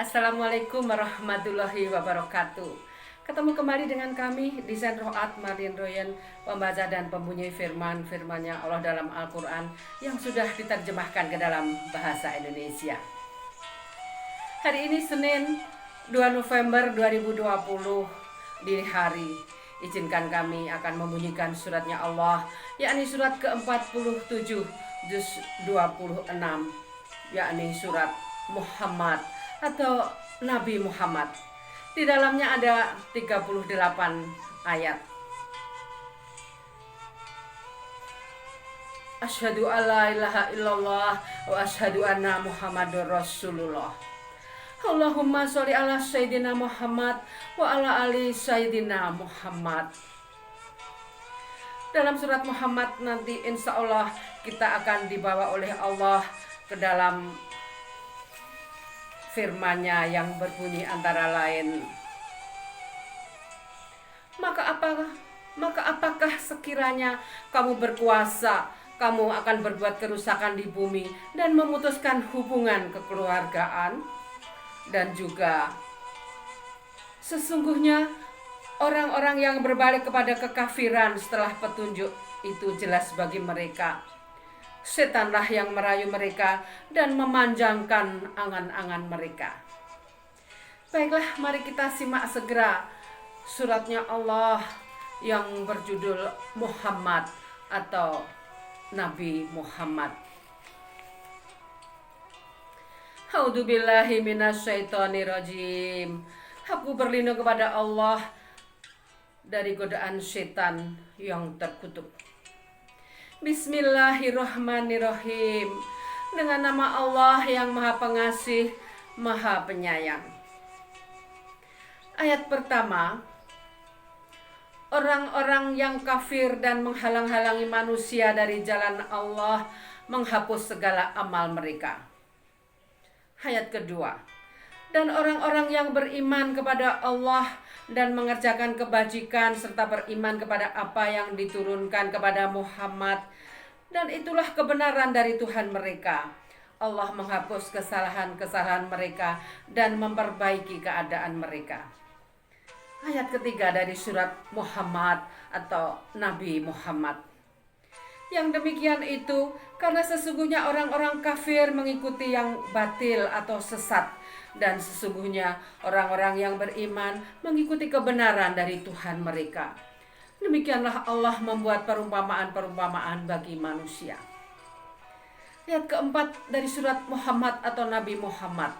Assalamualaikum warahmatullahi wabarakatuh. Ketemu kembali dengan kami Desain Rohat Marlin Royen, pembaca dan pembunyi firman-firmannya Allah dalam Al-Quran yang sudah diterjemahkan ke dalam bahasa Indonesia. Hari ini Senin 2 November 2020 dini hari. Izinkan kami akan membunyikan suratnya Allah, yakni surat ke-47 juz 26, yakni surat Muhammad atau Nabi Muhammad. Di dalamnya ada 38 ayat. Asyhadu alla ilaha illallah wa asyhadu anna Muhammadur Rasulullah. Allahumma sholli ala Sayyidina Muhammad wa ala ali Sayyidina Muhammad. Dalam surat Muhammad nanti insya Allah kita akan dibawa oleh Allah ke dalam firman-Nya yang berbunyi antara lain, maka apakah sekiranya kamu berkuasa, kamu akan berbuat kerusakan di bumi dan memutuskan hubungan kekeluargaan? Dan juga sesungguhnya orang-orang yang berbalik kepada kekafiran setelah petunjuk itu jelas bagi mereka. Setanlah yang merayu mereka dan memanjangkan angan-angan mereka. Baiklah, mari kita simak segera suratnya Allah yang berjudul Muhammad atau Nabi Muhammad. A'udzubillahi minasyaitonirrajim. Aku berlindung kepada Allah dari godaan setan yang terkutuk. Bismillahirrahmanirrahim. Dengan nama Allah yang Maha Pengasih, Maha Penyayang. Ayat pertama. Orang-orang yang kafir dan menghalang-halangi manusia dari jalan Allah menghapus segala amal mereka. Ayat kedua. Dan orang-orang yang beriman kepada Allah dan mengerjakan kebajikan serta beriman kepada apa yang diturunkan kepada Muhammad, dan itulah kebenaran dari Tuhan mereka. Allah menghapus kesalahan-kesalahan mereka dan memperbaiki keadaan mereka. Ayat ketiga dari surat Muhammad atau Nabi Muhammad. Yang demikian itu karena sesungguhnya orang-orang kafir mengikuti yang batil atau sesat, dan sesungguhnya orang-orang yang beriman mengikuti kebenaran dari Tuhan mereka. Demikianlah Allah membuat perumpamaan-perumpamaan bagi manusia. Ayat keempat dari surat Muhammad atau Nabi Muhammad.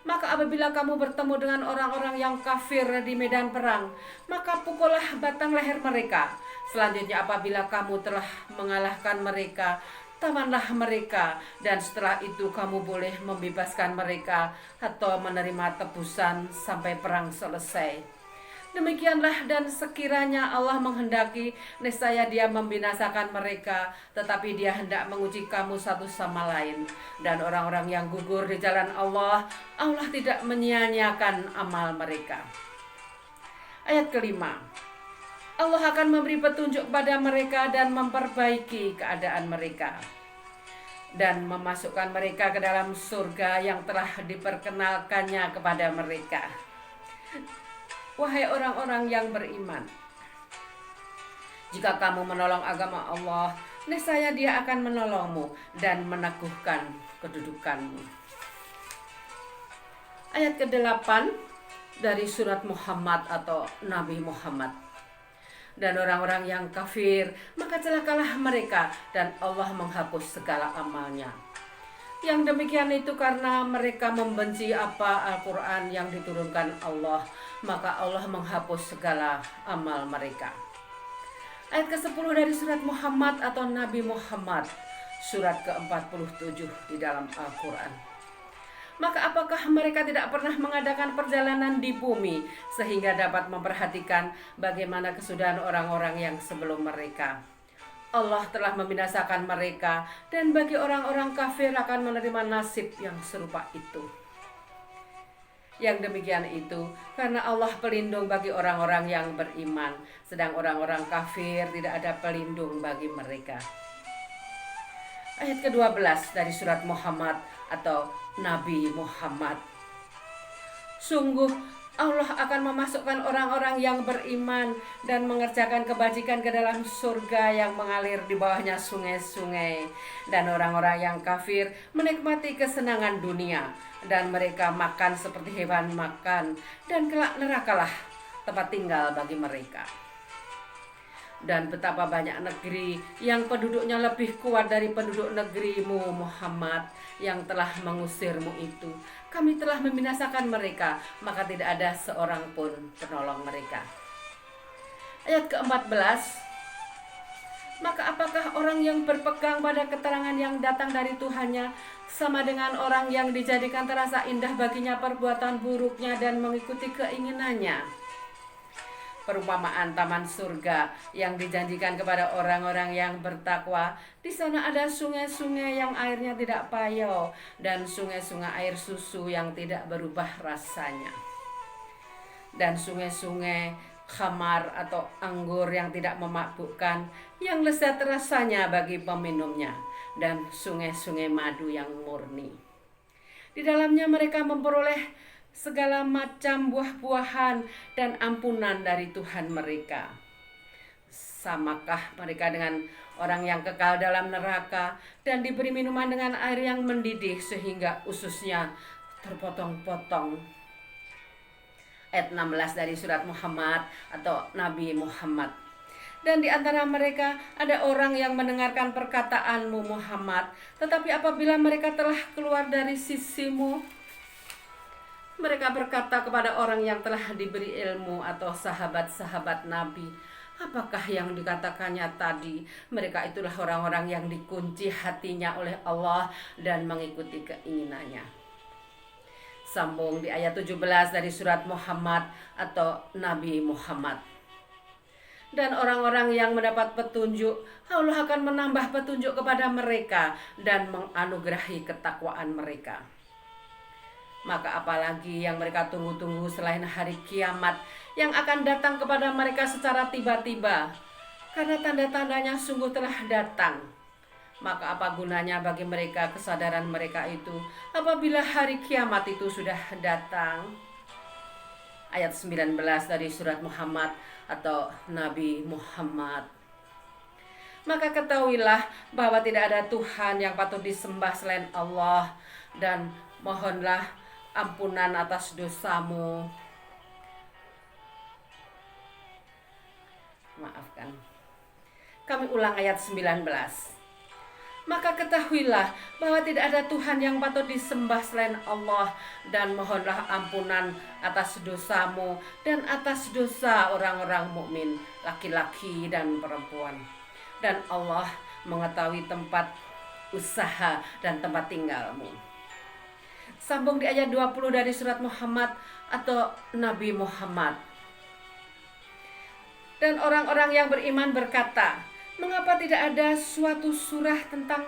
Maka apabila kamu bertemu dengan orang-orang yang kafir di medan perang, maka pukullah batang leher mereka. Selanjutnya apabila kamu telah mengalahkan mereka, tawanlah mereka, dan setelah itu kamu boleh membebaskan mereka atau menerima tebusan sampai perang selesai. Demikianlah, dan sekiranya Allah menghendaki, niscaya Dia membinasakan mereka, tetapi Dia hendak menguji kamu satu sama lain. Dan orang-orang yang gugur di jalan Allah, Allah tidak menyia-nyiakan amal mereka. Ayat kelima. Allah akan memberi petunjuk pada mereka dan memperbaiki keadaan mereka, dan memasukkan mereka ke dalam surga yang telah diperkenalkannya kepada mereka. Wahai orang-orang yang beriman, jika kamu menolong agama Allah, niscaya Dia akan menolongmu dan meneguhkan kedudukanmu. Ayat ke-8 dari surat Muhammad atau Nabi Muhammad. Dan orang-orang yang kafir, maka celakalah mereka, dan Allah menghapus segala amalnya. Yang demikian itu karena mereka membenci apa Al-Quran yang diturunkan Allah, maka Allah menghapus segala amal mereka. Ayat ke-10 dari surat Muhammad atau Nabi Muhammad, surat ke-47 di dalam Al-Quran. Maka apakah mereka tidak pernah mengadakan perjalanan di bumi sehingga dapat memperhatikan bagaimana kesudahan orang-orang yang sebelum mereka? Allah telah membinasakan mereka, dan bagi orang-orang kafir akan menerima nasib yang serupa itu. Yang demikian itu karena Allah pelindung bagi orang-orang yang beriman, sedang orang-orang kafir tidak ada pelindung bagi mereka. Ayat ke-12 dari surat Muhammad atau Nabi Muhammad. Sungguh Allah akan memasukkan orang-orang yang beriman dan mengerjakan kebajikan ke dalam surga yang mengalir di bawahnya sungai-sungai. Dan orang-orang yang kafir menikmati kesenangan dunia, dan mereka makan seperti hewan makan, dan kelak nerakalah tempat tinggal bagi mereka. Dan betapa banyak negeri yang penduduknya lebih kuat dari penduduk negerimu Muhammad yang telah mengusirmu itu. Kami telah membinasakan mereka, maka tidak ada seorang pun penolong mereka. Ayat ke-14. Maka apakah orang yang berpegang pada keterangan yang datang dari Tuhannya sama dengan orang yang dijadikan terasa indah baginya perbuatan buruknya dan mengikuti keinginannya? Perumpamaan taman surga yang dijanjikan kepada orang-orang yang bertakwa. Di sana ada sungai-sungai yang airnya tidak payau dan sungai-sungai air susu yang tidak berubah rasanya. Dan sungai-sungai khamar atau anggur yang tidak memabukkan, yang lezat rasanya bagi peminumnya, dan sungai-sungai madu yang murni. Di dalamnya mereka memperoleh segala macam buah-buahan dan ampunan dari Tuhan mereka. Samakah mereka dengan orang yang kekal dalam neraka dan diberi minuman dengan air yang mendidih sehingga ususnya terpotong-potong? Ayat 16 dari surat Muhammad atau Nabi Muhammad. Dan di antara mereka ada orang yang mendengarkan perkataanmu Muhammad, tetapi apabila mereka telah keluar dari sisimu, mereka berkata kepada orang yang telah diberi ilmu atau sahabat-sahabat Nabi, apakah yang dikatakannya tadi? Mereka itulah orang-orang yang dikunci hatinya oleh Allah dan mengikuti keinginannya. Sambung di ayat 17 dari surat Muhammad atau Nabi Muhammad. Dan orang-orang yang mendapat petunjuk, Allah akan menambah petunjuk kepada mereka dan menganugerahi ketakwaan mereka. Maka apalagi yang mereka tunggu-tunggu selain hari kiamat yang akan datang kepada mereka secara tiba-tiba, karena tanda-tandanya sungguh telah datang. Maka apa gunanya bagi mereka kesadaran mereka itu apabila hari kiamat itu sudah datang? Ayat 19 dari surat Muhammad atau Nabi Muhammad. Maka ketahuilah bahwa tidak ada Tuhan yang patut disembah selain Allah, dan mohonlah ampunan atas dosamu. Maafkan. Kami ulang ayat 19. Maka ketahuilah bahwa tidak ada Tuhan yang patut disembah selain Allah, dan mohonlah ampunan atas dosamu dan atas dosa orang-orang mukmin, laki-laki dan perempuan. Dan Allah mengetahui tempat usaha dan tempat tinggalmu. Sambung di ayat 20 dari surat Muhammad atau Nabi Muhammad. Dan orang-orang yang beriman berkata, mengapa tidak ada suatu surah tentang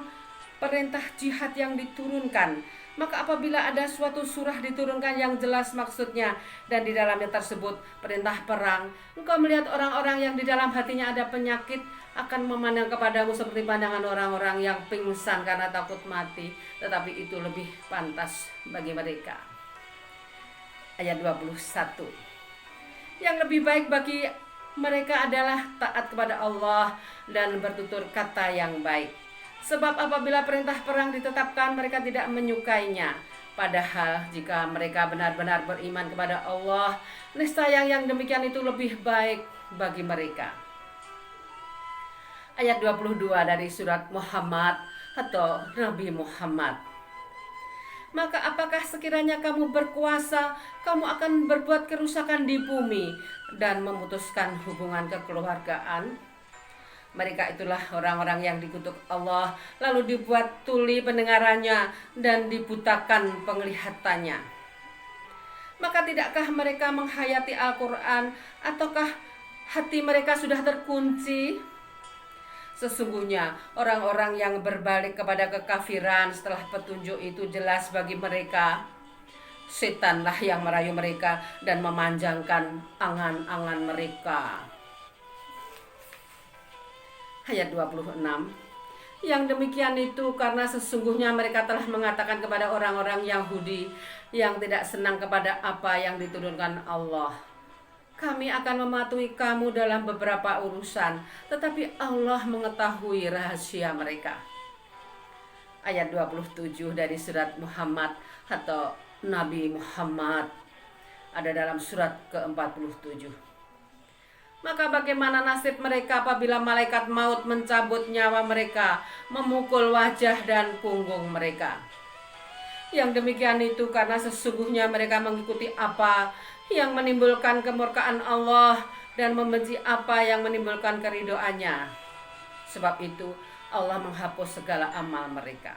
perintah jihad yang diturunkan? Maka apabila ada suatu surah diturunkan yang jelas maksudnya dan di dalamnya tersebut perintah perang, engkau melihat orang-orang yang di dalam hatinya ada penyakit akan memandang kepadamu seperti pandangan orang-orang yang pingsan karena takut mati, tetapi itu lebih pantas bagi mereka. Ayat 21. Yang lebih baik bagi mereka adalah taat kepada Allah dan bertutur kata yang baik. Sebab apabila perintah perang ditetapkan, mereka tidak menyukainya. Padahal jika mereka benar-benar beriman kepada Allah, niscaya yang demikian itu lebih baik bagi mereka. Ayat 22 dari surat Muhammad atau Nabi Muhammad. Maka apakah sekiranya kamu berkuasa, kamu akan berbuat kerusakan di bumi dan memutuskan hubungan kekeluargaan? Mereka itulah orang-orang yang dikutuk Allah, lalu dibuat tuli pendengarannya dan dibutakan penglihatannya. Maka tidakkah mereka menghayati Al-Quran, ataukah hati mereka sudah terkunci? Sesungguhnya orang-orang yang berbalik kepada kekafiran setelah petunjuk itu jelas bagi mereka, setanlah yang merayu mereka dan memanjangkan angan-angan mereka. Ayat 26. Yang demikian itu karena sesungguhnya mereka telah mengatakan kepada orang-orang Yahudi yang tidak senang kepada apa yang diturunkan Allah, kami akan mematuhi kamu dalam beberapa urusan, tetapi Allah mengetahui rahasia mereka. Ayat 27 dari surat Muhammad atau Nabi Muhammad ada dalam surat ke-47. Maka bagaimana nasib mereka apabila malaikat maut mencabut nyawa mereka, memukul wajah dan punggung mereka? Yang demikian itu karena sesungguhnya mereka mengikuti apa yang menimbulkan kemurkaan Allah dan membenci apa yang menimbulkan keridoannya. Sebab itu Allah menghapus segala amal mereka.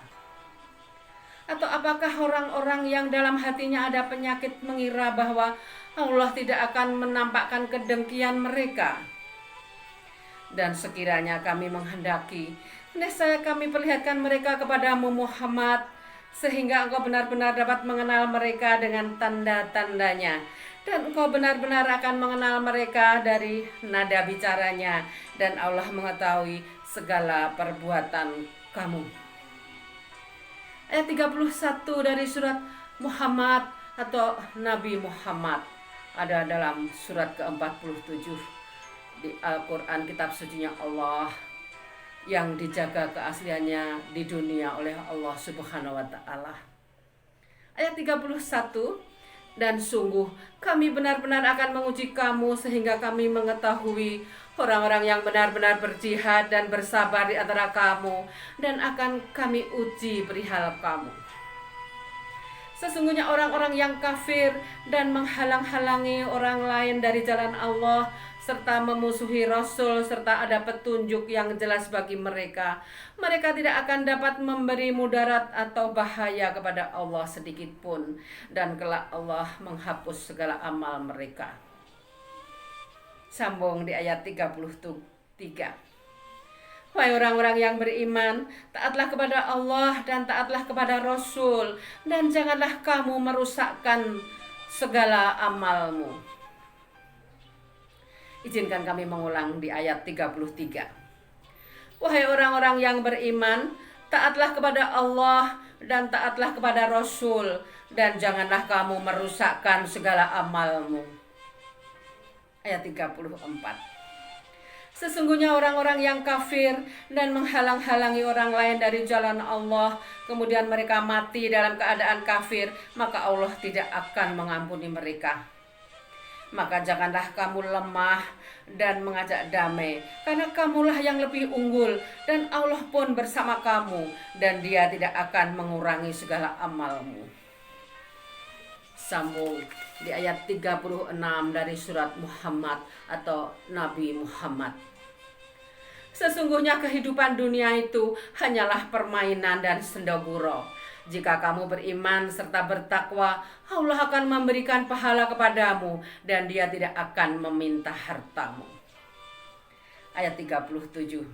Atau apakah orang-orang yang dalam hatinya ada penyakit mengira bahwa Allah tidak akan menampakkan kedengkian mereka? Dan sekiranya kami menghendaki, nescaya kami perlihatkan mereka kepadamu Muhammad, sehingga engkau benar-benar dapat mengenal mereka dengan tanda-tandanya, dan engkau benar-benar akan mengenal mereka dari nada bicaranya, dan Allah mengetahui segala perbuatan kamu. Ayat 31 dari surat Muhammad atau Nabi Muhammad ada dalam surat ke-47 di Al-Quran, kitab sucinya Allah yang dijaga keasliannya di dunia oleh Allah Subhanahu wa Ta'ala. Ayat 31, dan sungguh kami benar-benar akan menguji kamu sehingga kami mengetahui orang-orang yang benar-benar berjihad dan bersabar di antara kamu, dan akan kami uji perihal kamu. Sesungguhnya orang-orang yang kafir dan menghalang-halangi orang lain dari jalan Allah, serta memusuhi Rasul, serta ada petunjuk yang jelas bagi mereka, mereka tidak akan dapat memberi mudarat atau bahaya kepada Allah sedikit pun, dan kelak Allah menghapus segala amal mereka. Sambung di ayat 33. Wahai orang-orang yang beriman, taatlah kepada Allah dan taatlah kepada Rasul, dan janganlah kamu merusakkan segala amalmu. Izinkan kami mengulang di ayat 33. Wahai orang-orang yang beriman, taatlah kepada Allah dan taatlah kepada Rasul, dan janganlah kamu merusakkan segala amalmu. Ayat 34. Sesungguhnya orang-orang yang kafir dan menghalang-halangi orang lain dari jalan Allah, kemudian mereka mati dalam keadaan kafir, maka Allah tidak akan mengampuni mereka. Maka janganlah kamu lemah dan mengajak damai, karena kamulah yang lebih unggul, dan Allah pun bersama kamu, dan Dia tidak akan mengurangi segala amalmu. Sambung di ayat 36 dari surat Muhammad atau Nabi Muhammad. Sesungguhnya kehidupan dunia itu hanyalah permainan dan sendaguro. Jika kamu beriman serta bertakwa, Allah akan memberikan pahala kepadamu, dan Dia tidak akan meminta hartamu. Ayat 37.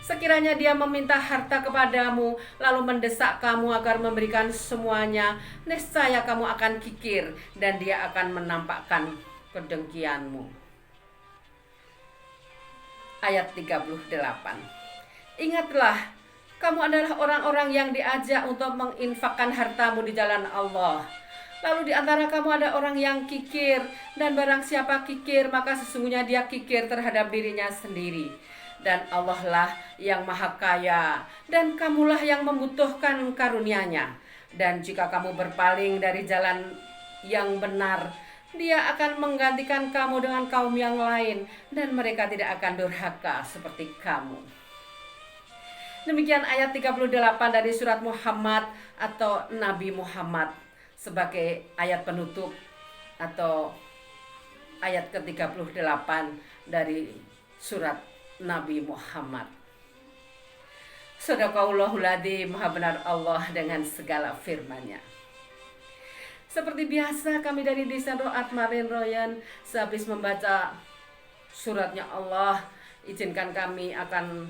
Sekiranya Dia meminta harta kepadamu, lalu mendesak kamu agar memberikan semuanya, nescaya kamu akan kikir, dan Dia akan menampakkan kedengkianmu. Ayat 38. Ingatlah, kamu adalah orang-orang yang diajak untuk menginfakkan hartamu di jalan Allah. Lalu di antara kamu ada orang yang kikir, dan barang siapa kikir, maka sesungguhnya dia kikir terhadap dirinya sendiri. Dan Allah lah yang maha kaya, dan kamulah yang membutuhkan karunia-Nya. Dan jika kamu berpaling dari jalan yang benar, Dia akan menggantikan kamu dengan kaum yang lain, dan mereka tidak akan durhaka seperti kamu. Demikian ayat 38 dari surat Muhammad atau Nabi Muhammad sebagai ayat penutup atau ayat ke-38 dari surat Nabi Muhammad. Shadaqallahul adzim, maha benar Allah dengan segala firman-Nya. Seperti biasa kami dari Desa Roat Marin Royan, sehabis membaca suratnya Allah, izinkan kami akan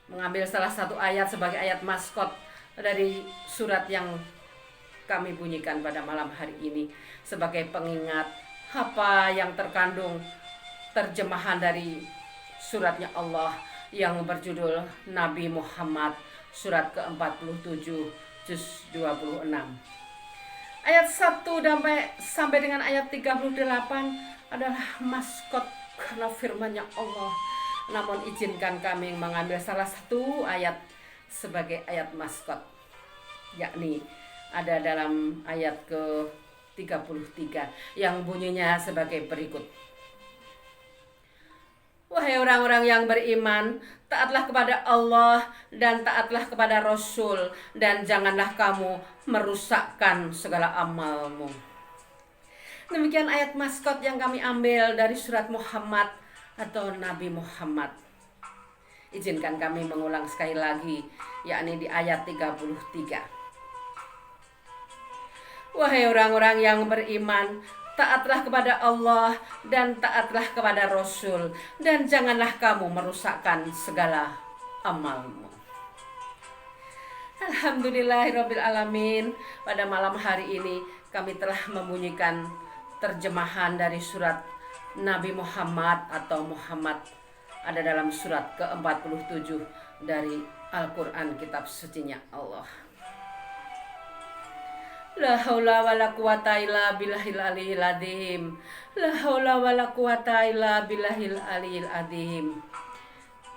mengambil salah satu ayat sebagai ayat maskot dari surat yang kami bunyikan pada malam hari ini, sebagai pengingat apa yang terkandung terjemahan dari suratnya Allah yang berjudul Nabi Muhammad, surat ke-47 juz 26. Ayat 1 sampai dengan ayat 38 adalah maskot karena firman-Nya Allah. Namun izinkan kami mengambil salah satu ayat sebagai ayat maskot, yakni ada dalam ayat ke-33 yang bunyinya sebagai berikut. Wahai orang-orang yang beriman, taatlah kepada Allah dan taatlah kepada Rasul, dan janganlah kamu merusakkan segala amalmu. Demikian ayat maskot yang kami ambil dari surat Muhammad atau Nabi Muhammad. Izinkan kami mengulang sekali lagi, yakni di ayat 33. Wahai orang-orang yang beriman, taatlah kepada Allah dan taatlah kepada Rasul, dan janganlah kamu merusakkan segala amalmu. Alhamdulillahirabbil alamin. Pada malam hari ini kami telah membunyikan terjemahan dari surat Nabi Muhammad atau Muhammad, ada dalam surat ke-47 dari Al-Quran, kitab sucinya Allah. La haula wala quwata illa billahil aliyil azim. La haula wala quwata illa billahil aliyil azim.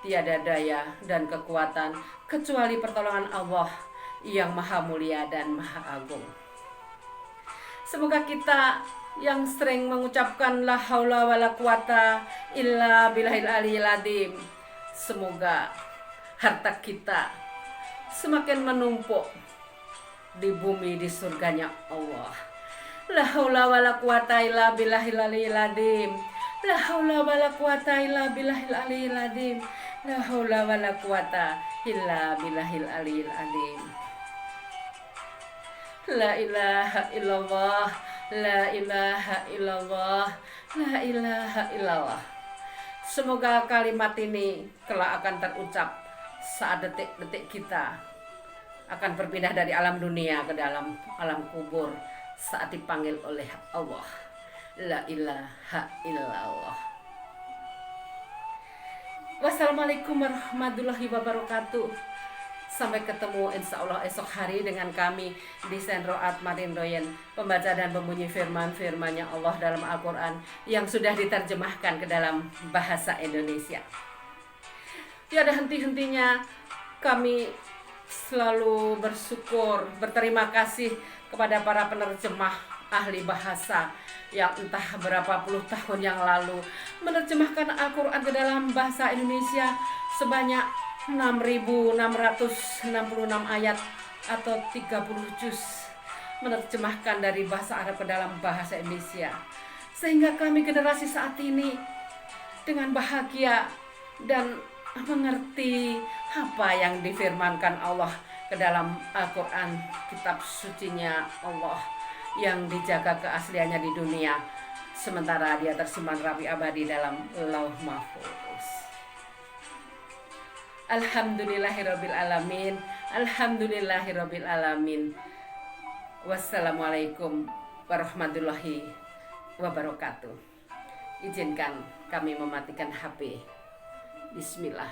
Tiada daya dan kekuatan kecuali pertolongan Allah yang maha mulia dan maha agung. Semoga kita yang sering mengucapkan la haula wala quwata illa billahil aliyil azim, semoga harta kita semakin menumpuk di bumi di surganya Allah. La haula wala quwata illa billahil aliyil azim. La haula wala quwata illa billahil aliyil azim. La haula wala quwata illa billahil aliyil azim. La ilaha illallah, la ilaha illallah, la ilaha illallah. Semoga kalimat ini kelak akan terucap saat detik-detik kita akan berpindah dari alam dunia ke dalam alam kubur saat dipanggil oleh Allah. La ilaha illallah. Wassalamualaikum warahmatullahi wabarakatuh. Sampai ketemu insya Allah esok hari dengan kami di Sendro Atmarin Doyen, pembaca dan pembunyi firman-firmannya Allah dalam Al-Quran yang sudah diterjemahkan ke dalam bahasa Indonesia. Tiada henti-hentinya kami selalu bersyukur, berterima kasih kepada para penerjemah ahli bahasa yang entah berapa puluh tahun yang lalu menerjemahkan Al-Quran ke dalam bahasa Indonesia sebanyak 6.666 ayat atau 30 juz, menerjemahkan dari bahasa Arab ke dalam bahasa Indonesia, sehingga kami generasi saat ini dengan bahagia dan mengerti apa yang difirmankan Allah ke dalam Al-Quran, kitab sucinya Allah yang dijaga keasliannya di dunia, sementara dia tersimpan rapi abadi dalam Lauh Mahfuz. Alhamdulillahirabbil alamin. Alhamdulillahirabbil alamin. Wassalamualaikum warahmatullahi wabarakatuh. Izinkan kami mematikan HP. Bismillah.